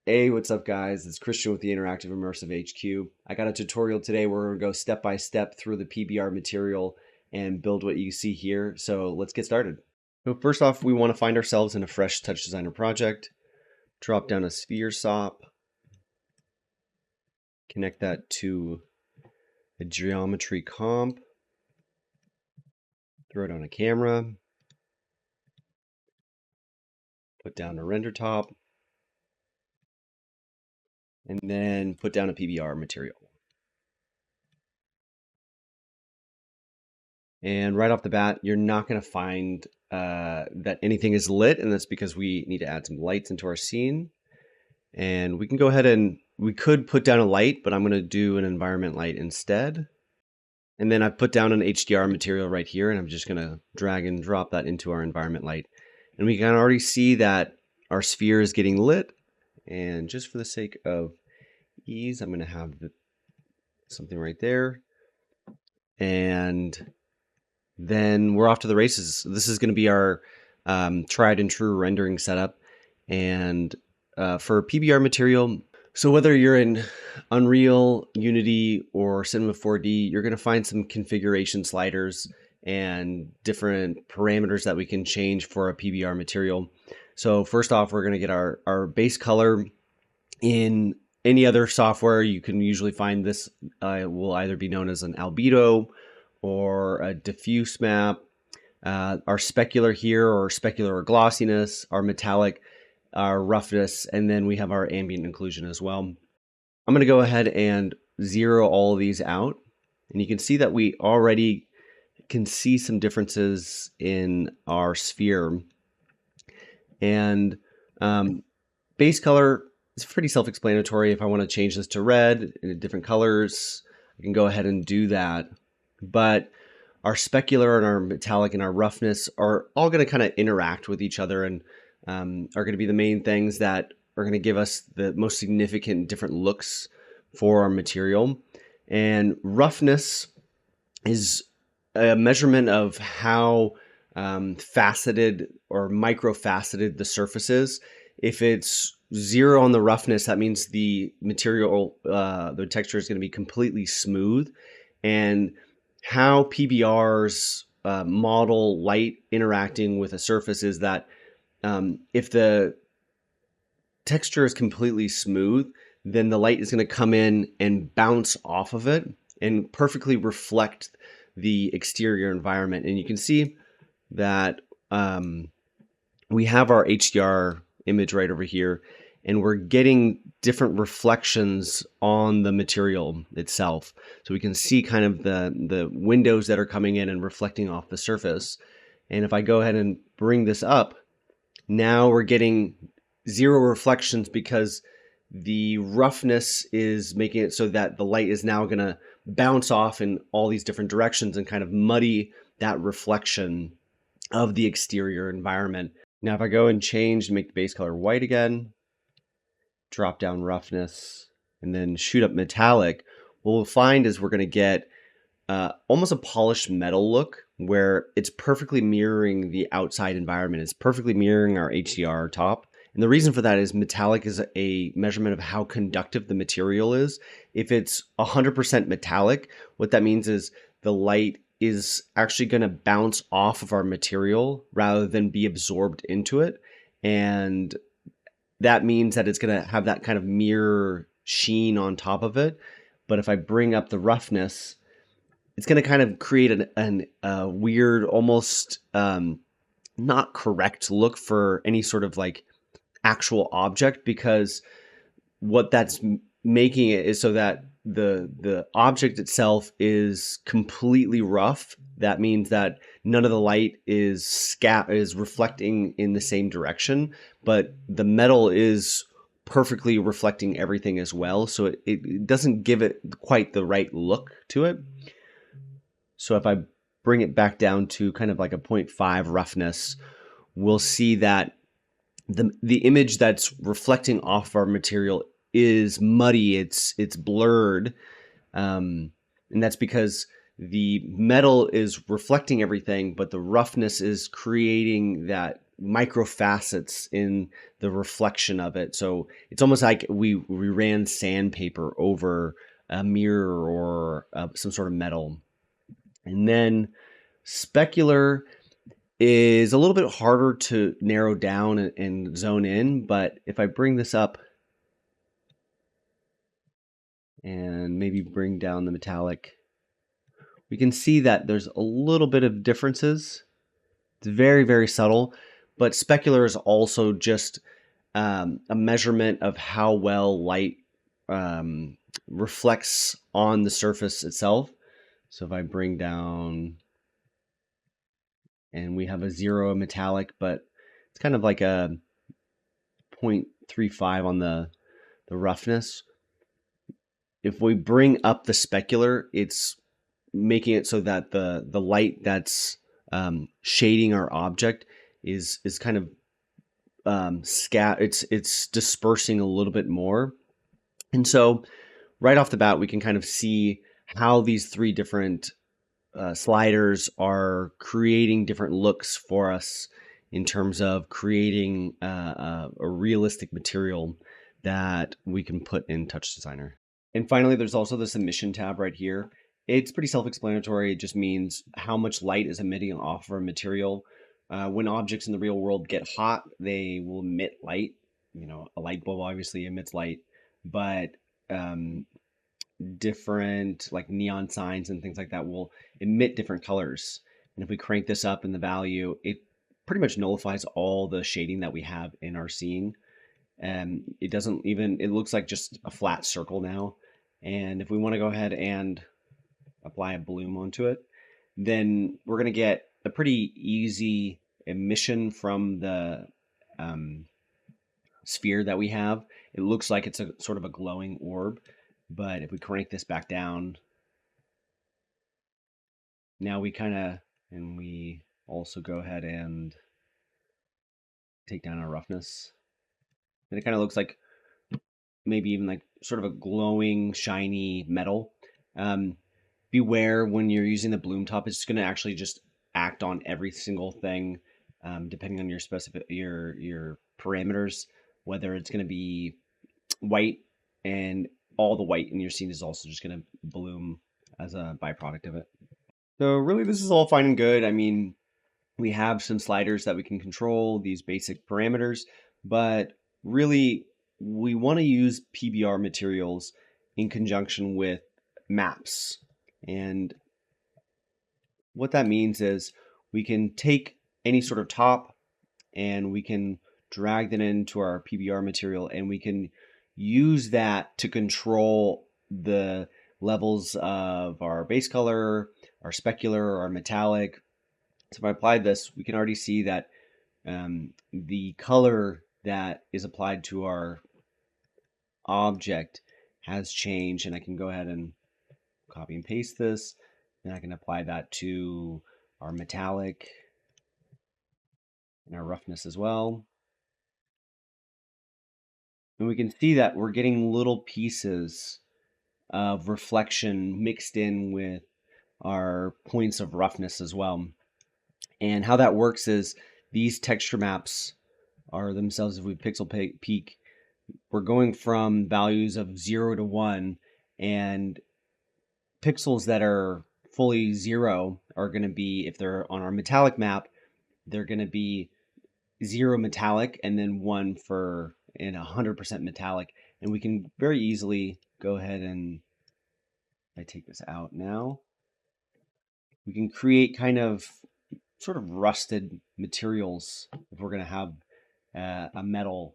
Hey, what's up guys? It's Christian with the Interactive Immersive HQ. I got a tutorial today where we're going to go step by step through the PBR material and build what you see here. So let's get started. So first off, we want to find ourselves in a fresh TouchDesigner project. Drop down a sphere SOP. Connect that to a geometry comp. Throw it on a camera. Put down a render top. And then put down a PBR material. And right off the bat, you're not going to find that anything is lit, and that's because we need to add some lights into our scene. And we can go ahead and we could put down a light, but I'm going to do an environment light instead. And then I've put down an HDR material right here, and I'm just going to drag and drop that into our environment light. And we can already see that our sphere is getting lit. And just for the sake of ease, I'm going to have something right there. And then we're off to the races. This is going to be our tried and true rendering setup. And for PBR material, so whether you're in Unreal, Unity, or Cinema 4D, you're going to find some configuration sliders and different parameters that we can change for a PBR material. So first off, we're going to get our base color. In any other software, you can usually find this will either be known as an albedo or a diffuse map. Our specular here, or specular or glossiness, our metallic, our roughness, and then we have our ambient inclusion as well. I'm going to go ahead and zero all of these out, and you can see that we already can see some differences in our sphere. And base color is pretty self-explanatory. If I want to change this to red in different colors, I can go ahead and do that. But our specular and our metallic and our roughness are all going to kind of interact with each other, and are going to be the main things that are going to give us the most significant different looks for our material. And roughness is a measurement of how faceted or micro-faceted the surface is. If it's 0 on the roughness, that means the material, the texture is going to be completely smooth. And how PBRs model light interacting with a surface is that if the texture is completely smooth, then the light is going to come in and bounce off of it and perfectly reflect the exterior environment. And you can see that we have our HDR image right over here, and we're getting different reflections on the material itself. So we can see kind of the windows that are coming in and reflecting off the surface. And if I go ahead and bring this up, now we're getting 0 reflections because the roughness is making it so that the light is now going to bounce off in all these different directions and kind of muddy that reflection of the exterior environment. Now if I go and change and make the base color white again, drop down roughness, and then shoot up metallic, what we'll find is we're going to get almost a polished metal look where it's perfectly mirroring the outside environment. It's perfectly mirroring our HDR top. And the reason for that is metallic is a measurement of how conductive the material is. If it's 100% metallic, what that means is the light is actually going to bounce off of our material rather than be absorbed into it. And that means that it's going to have that kind of mirror sheen on top of it. But if I bring up the roughness, it's going to kind of create a weird, almost not correct look for any sort of like actual object, because what that's making it is so that the object itself is completely rough. That means that none of the light is reflecting in the same direction, but the metal is perfectly reflecting everything as well. So it doesn't give it quite the right look to it. So if I bring it back down to kind of like a 0.5 roughness, we'll see that the image that's reflecting off our material is muddy. It's blurred, and that's because the metal is reflecting everything, but the roughness is creating that micro facets in the reflection of it. So it's almost like we ran sandpaper over a mirror or some sort of metal. And then specular is a little bit harder to narrow down and zone in, but if I bring this up and maybe bring down the metallic, we can see that there's a little bit of differences. It's very, very subtle, but specular is also just a measurement of how well light reflects on the surface itself. So if I bring down, and we have a 0 metallic, but it's kind of like a 0.35 on the roughness. If we bring up the specular, it's making it so that the light that's shading our object is kind of it's dispersing a little bit more. And so right off the bat, we can kind of see how these three different sliders are creating different looks for us in terms of creating a realistic material that we can put in TouchDesigner. And finally, there's also this emission tab right here. It's pretty self-explanatory. It just means how much light is emitting off of a material. When objects in the real world get hot, they will emit light. You know, a light bulb obviously emits light, but different like neon signs and things like that will emit different colors. And if we crank this up in the value, it pretty much nullifies all the shading that we have in our scene. It doesn't even, it looks like just a flat circle now. And if we want to go ahead and apply a bloom onto it, then we're going to get a pretty easy emission from the sphere that we have. It looks like it's a sort of a glowing orb, but if we crank this back down, now we kind of, and we also go ahead and take down our roughness, and it kind of looks like maybe even like sort of a glowing, shiny metal. Beware when you're using the bloom top, it's going to actually just act on every single thing, depending on your your parameters, whether it's going to be white, and all the white in your scene is also just going to bloom as a byproduct of it. So really, this is all fine and good. I mean, we have some sliders that we can control, these basic parameters, but really we want to use PBR materials in conjunction with maps. And what that means is we can take any sort of top and we can drag that into our PBR material, and we can use that to control the levels of our base color, our specular, our metallic. So if I apply this, we can already see that the color that is applied to our object has changed, and I can go ahead and copy and paste this, and I can apply that to our metallic and our roughness as well. And we can see that we're getting little pieces of reflection mixed in with our points of roughness as well. And how that works is these texture maps are themselves, if we pixel peek, we're going from values of 0 to 1, and pixels that are fully 0 are going to be, if they're on our metallic map, they're going to be 0 metallic and then 1 for in 100% metallic. And we can very easily go ahead and, if I take this out now, we can create kind of sort of rusted materials. If we're going to have a metal,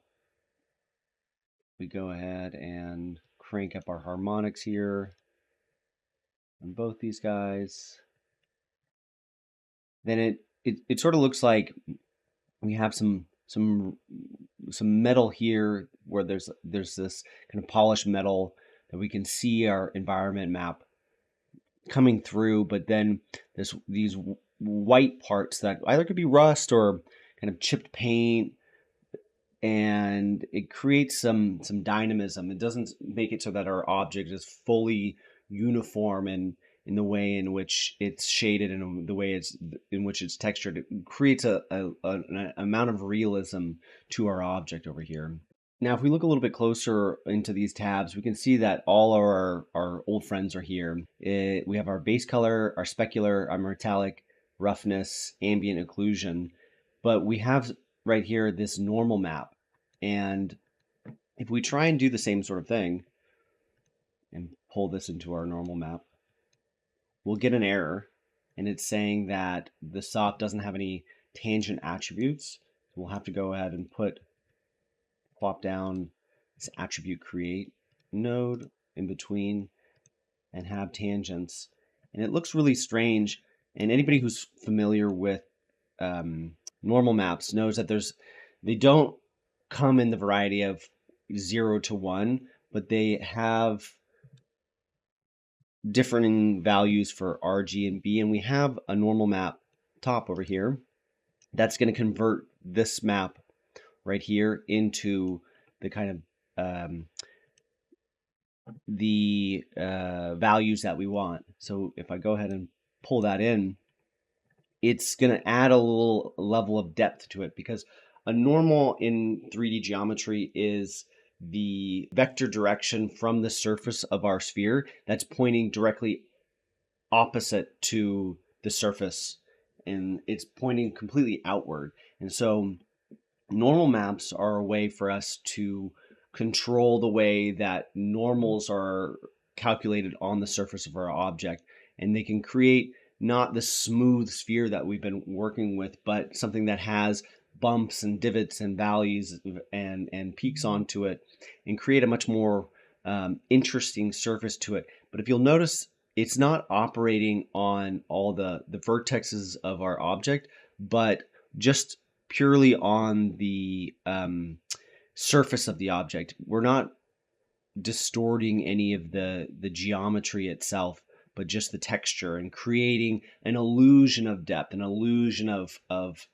we go ahead and crank up our harmonics here on both these guys. Then it sort of looks like we have some metal here where there's this kind of polished metal that we can see our environment map coming through, but then these white parts that either could be rust or kind of chipped paint, and it creates some dynamism. It doesn't make it so that our object is fully uniform and in the way in which it's shaded and the way in which it's textured. It creates an amount of realism to our object over here. Now, if we look a little bit closer into these tabs, we can see that all our old friends are here. We have our base color, our specular, our metallic, roughness, ambient occlusion, but we have right here this normal map. And if we try and do the same sort of thing and pull this into our normal map, we'll get an error, and it's saying that the SOP doesn't have any tangent attributes. So we'll have to go ahead and plop down this attribute create node in between and have tangents. And it looks really strange. And anybody who's familiar with normal maps knows that they don't come in the variety of 0 to 1, but they have differing values for R, G, and B. And we have a normal map top over here that's going to convert this map right here into the kind of values that we want. So if I go ahead and pull that in, it's going to add a little level of depth to it, because a normal in 3D geometry is the vector direction from the surface of our sphere that's pointing directly opposite to the surface, and it's pointing completely outward. And so normal maps are a way for us to control the way that normals are calculated on the surface of our object, and they can create not the smooth sphere that we've been working with, but something that has bumps and divots and valleys and peaks onto it, and create a much more interesting surface to it. But if you'll notice, it's not operating on all the vertexes of our object, but just purely on the surface of the object. We're not distorting any of the geometry itself, but just the texture, and creating an illusion of depth, an illusion of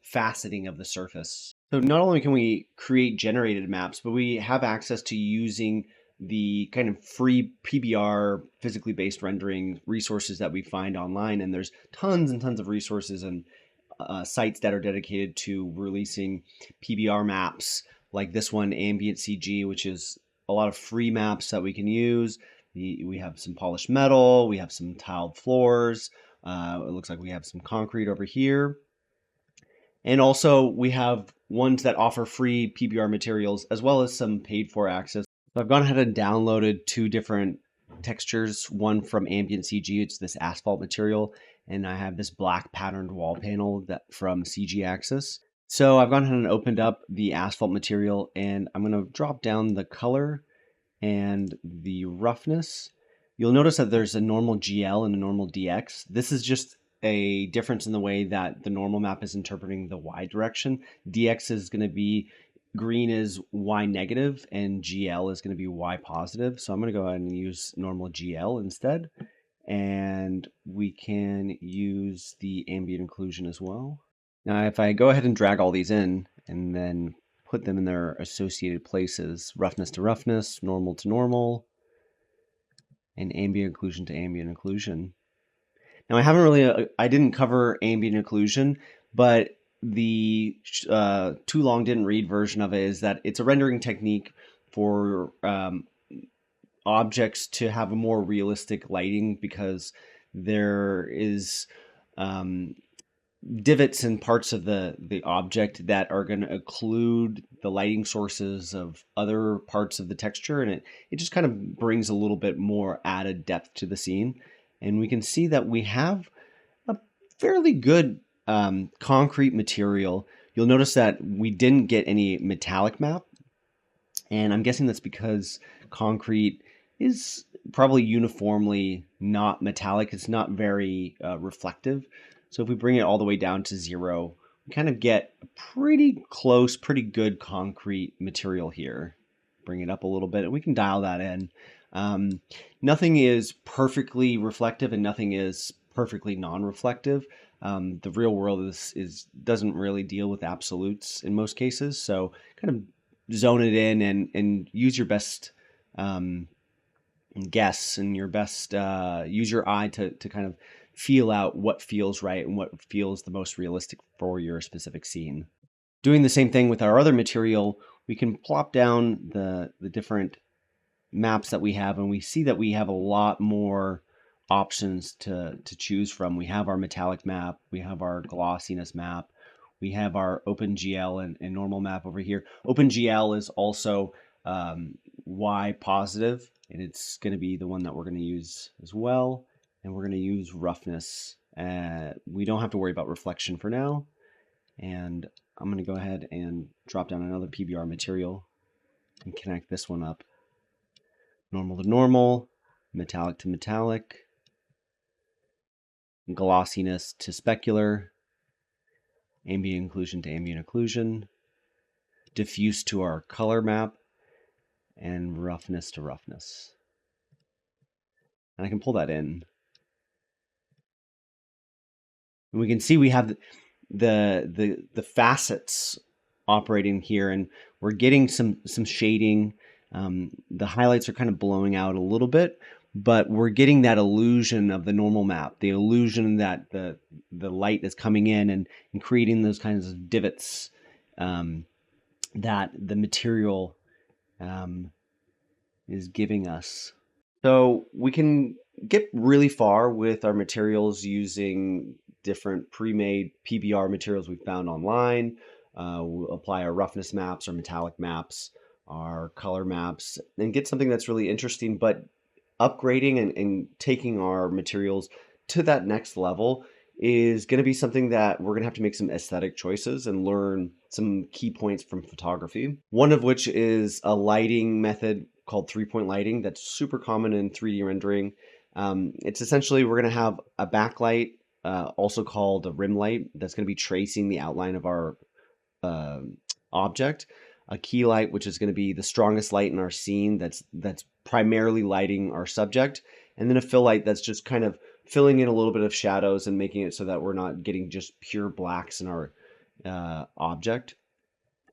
faceting of the surface. So not only can we create generated maps, but we have access to using the kind of free PBR, physically based rendering resources that we find online. And there's tons and tons of resources and sites that are dedicated to releasing PBR maps, like this one, Ambient CG, which is a lot of free maps that we can use. We have some polished metal, we have some tiled floors, it looks like we have some concrete over here. And also we have ones that offer free PBR materials, as well as some paid for access. So I've gone ahead and downloaded 2 different textures, one from Ambient CG, it's this asphalt material, and I have this black patterned wall panel from CG Axis. So I've gone ahead and opened up the asphalt material, and I'm going to drop down the color and the roughness. You'll notice that there's a normal GL and a normal DX. This is just a difference in the way that the normal map is interpreting the Y direction. DX is going to be green is Y negative, and GL is going to be Y positive. So I'm going to go ahead and use normal GL instead. And we can use the ambient occlusion as well. Now, if I go ahead and drag all these in and then put them in their associated places, roughness to roughness, normal to normal, and ambient occlusion to ambient occlusion. Now, I didn't cover ambient occlusion, but the too long didn't read version of it is that it's a rendering technique for objects to have a more realistic lighting, because there is divots in parts of the object that are going to occlude the lighting sources of other parts of the texture, and it just kind of brings a little bit more added depth to the scene. And we can see that we have a fairly good concrete material. You'll notice that we didn't get any metallic map, and I'm guessing that's because concrete is probably uniformly not metallic. It's not very reflective. So if we bring it all the way down to 0, we kind of get a pretty close, pretty good concrete material here. Bring it up a little bit, and we can dial that in. Nothing is perfectly reflective, and nothing is perfectly non-reflective. The real world doesn't really deal with absolutes in most cases. So kind of zone it in and use your best guess and your best, use your eye to kind of feel out what feels right and what feels the most realistic for your specific scene. Doing the same thing with our other material, we can plop down the different maps that we have, and we see that we have a lot more options to choose from. We have our metallic map, we have our glossiness map, we have our OpenGL and normal map over here. OpenGL is also Y positive, and it's going to be the one that we're going to use as well. And we're going to use roughness. We don't have to worry about reflection for now. And I'm going to go ahead and drop down another PBR material and connect this one up. Normal to normal, metallic to metallic, glossiness to specular, ambient occlusion to ambient occlusion, diffuse to our color map, and roughness to roughness. And I can pull that in. And we can see we have the facets operating here, and we're getting some shading. The highlights are kind of blowing out a little bit, but we're getting that illusion of the normal map, the illusion that the light is coming in and creating those kinds of divots that the material is giving us. So we can get really far with our materials using different pre-made PBR materials we found online. We'll apply our roughness maps, our metallic maps, our color maps, and get something that's really interesting. But upgrading and taking our materials to that next level is going to be something that we're going to have to make some aesthetic choices and learn some key points from photography. One of which is a lighting method called 3-point lighting that's super common in 3D rendering. It's essentially we're going to have a backlight, also called a rim light, that's going to be tracing the outline of our object. A key light, which is going to be the strongest light in our scene that's primarily lighting our subject, and then a fill light that's just kind of filling in a little bit of shadows and making it so that we're not getting just pure blacks in our object.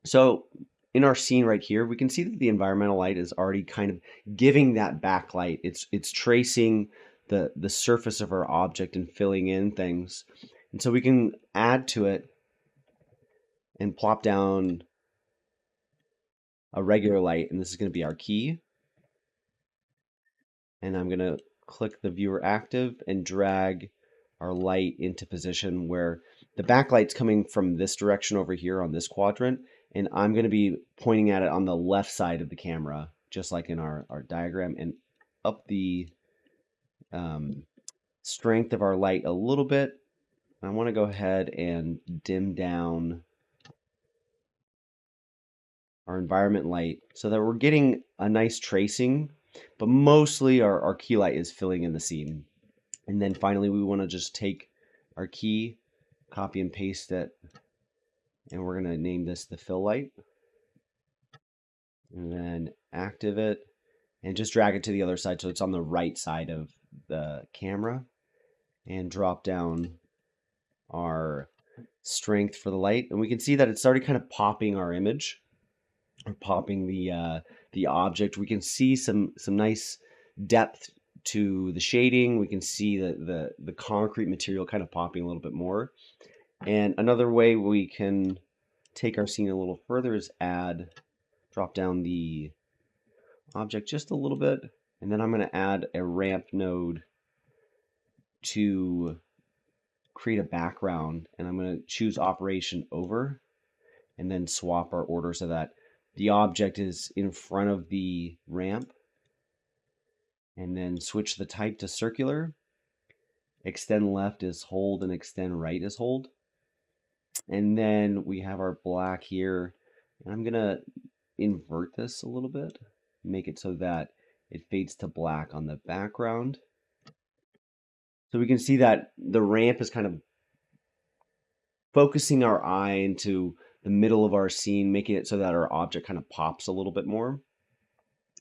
So in our scene right here, we can see that the environmental light is already kind of giving that backlight. It's tracing the surface of our object and filling in things. And so we can add to it and plop down a regular light, and this is going to be our key. And I'm going to click the viewer active and drag our light into position where the backlight's coming from this direction over here on this quadrant, and I'm going to be pointing at it on the left side of the camera, just like in our diagram, and up the strength of our light a little bit. I want to go ahead and dim down our environment light so that we're getting a nice tracing, but mostly our key light is filling in the scene. And then finally, we want to just take our key, copy and paste it, and we're going to name this the fill light. And then active it and just drag it to the other side so it's on the right side of the camera, and drop down our strength for the light. And we can see that it's already kind of popping our image, or popping the object. We can see some nice depth to the shading. We can see the concrete material kind of popping a little bit more. And another way we can take our scene a little further is drop down the object just a little bit, and then I'm going to add a ramp node to create a background, and I'm going to choose operation over and then swap our order so that the object is in front of the ramp, and then switch the type to circular. Extend left is hold and extend right is hold. And then we have our black here, and I'm gonna invert this a little bit, make it so that it fades to black on the background. So we can see that the ramp is kind of focusing our eye into the middle of our scene, making it so that our object kind of pops a little bit more.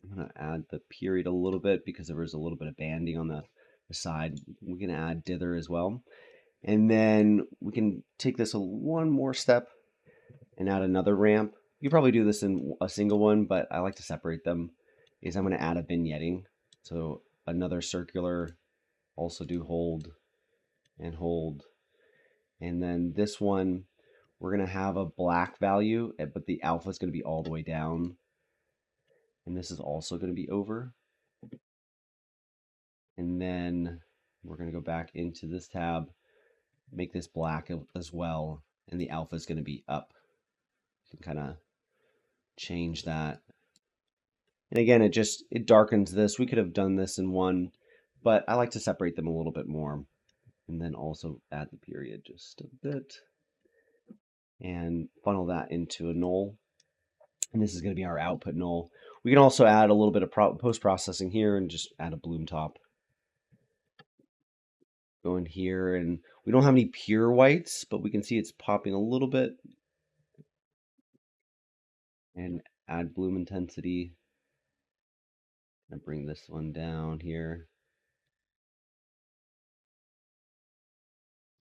I'm going to add the period a little bit because there was a little bit of banding on the side. We can add dither as well. And then we can take this one more step and add another ramp. You can probably do this in a single one, but I like to separate them. I'm going to add a vignetting. So another circular, also do hold and hold. And then this one, we're going to have a black value, but the alpha is going to be all the way down. And this is also going to be over. And then we're going to go back into this tab, make this black as well, and the alpha is going to be up. You can kind of change that. And again, it darkens this. We could have done this in one, but I like to separate them a little bit more. And then also add the period just a bit and funnel that into a null. And this is going to be our output null. We can also add a little bit of post-processing here and just add a bloom top. Go in here, and we don't have any pure whites, but we can see it's popping a little bit. And add bloom intensity. And bring this one down here.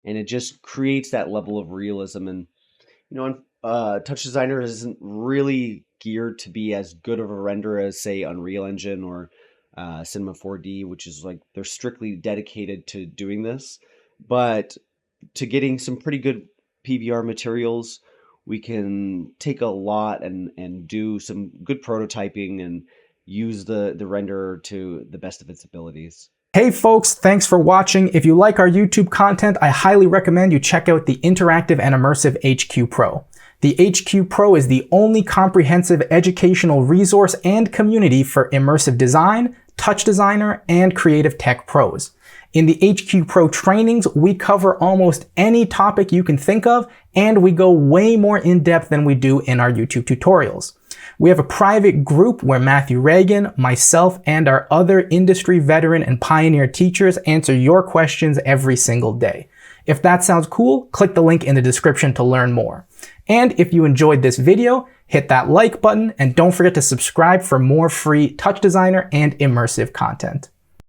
And it just creates that level of realism. And you know, TouchDesigner isn't really geared to be as good of a renderer as, say, Unreal Engine or Cinema 4D, which is like they're strictly dedicated to doing this. But to getting some pretty good PBR materials, we can take a lot and do some good prototyping and use the renderer to the best of its abilities. Hey folks, thanks for watching. If you like our YouTube content, I highly recommend you check out the Interactive and Immersive HQ Pro. The HQ Pro is the only comprehensive educational resource and community for immersive design, TouchDesigner, and creative tech pros. In the HQ Pro trainings, we cover almost any topic you can think of, and we go way more in depth than we do in our YouTube tutorials. We have a private group where Matthew Reagan, myself, and our other industry veteran and pioneer teachers answer your questions every single day. If that sounds cool, click the link in the description to learn more. And if you enjoyed this video, hit that like button and don't forget to subscribe for more free TouchDesigner and immersive content.